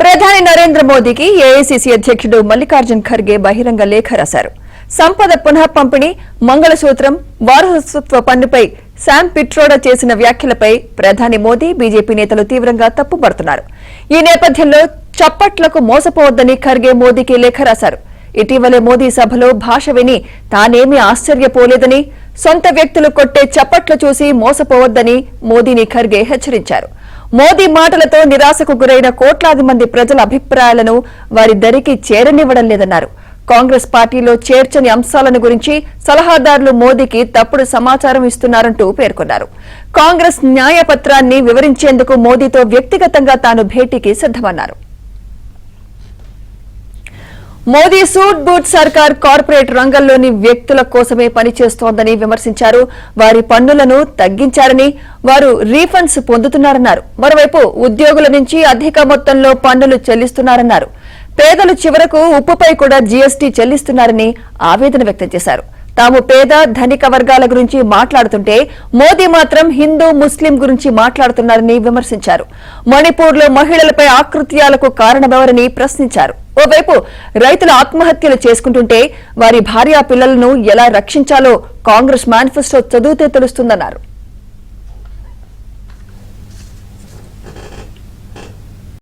ప్రధాని నరేంద్ర మోదీకి ఏఐసీసీ అధ్యక్షుడు మల్లికార్జున్ ఖర్గే బహిరంగ లేఖ రాశారు. సంపద పునః పంపిణీ, మంగళసూత్రం, వారసత్వ పన్నుపై శామ్ పిట్రోడా చేసిన వ్యాఖ్యలపై ప్రధాని మోదీ, బీజేపీ నేతలు తీవ్రంగా తప్పుపడుతున్నారు. ఈ నేపథ్యంలో చప్పట్లకు మోసపోవద్దని ఖర్గే మోదీకి లేఖ రాశారు. ఇటీవలే మోదీ సభలో భాష విని తానేమీ ఆశ్చర్యపోలేదని, సొంత వ్యక్తులు కొట్టే చప్పట్లు చూసి మోసపోవద్దని మోదీని ఖర్గే హెచ్చరించారు. మోదీ మాటలతో నిరాశకు గురైన కోట్లాది మంది ప్రజల అభిప్రాయాలను వారి దరికి చేరనివ్వడం లేదన్నారు. కాంగ్రెస్ పార్టీలో చేర్చని అంశాలను గురించి సలహాదారులు మోదీకి తప్పుడు సమాచారం ఇస్తున్నారంటూ పేర్కొన్నారు. కాంగ్రెస్ న్యాయపత్రాన్ని వివరించేందుకు మోదీతో వ్యక్తిగతంగా తాను భేటీకి సిద్దమన్నారు. మోదీ సూట్ బూట్ సర్కార్ కార్పొరేట్ రంగంలోని వ్యక్తుల కోసమే పనిచేస్తోందని విమర్శించారు. వారి పన్నులను తగ్గించారని, వారు రీఫండ్స్ పొందుతున్నారన్నారు. మరోవైపు ఉద్యోగుల నుంచి అధిక మొత్తంలో పన్నులు చెల్లిస్తున్నారన్నారు. పేదలు చివరకు ఉప్పుపై కూడా జీఎస్టీ చెల్లిస్తున్నారని ఆవేదన వ్యక్తం చేశారు. తాము పేద, ధనిక వర్గాల గురించి మాట్లాడుతుంటే మోదీ మాత్రం హిందూ, ముస్లిం గురించి మాట్లాడుతున్నారని విమర్శించారు. మణిపూర్లో మహిళలపై ఆకృత్యాలకు కారణమెవరని ప్రశ్నించారు. ఓవైపు రైతులు ఆత్మహత్యలు చేసుకుంటుంటే వారి భార్యా పిల్లలను ఎలా రక్షించాలో కాంగ్రెస్ మేనిఫెస్టో చదివితే తెలుస్తుందన్నారు.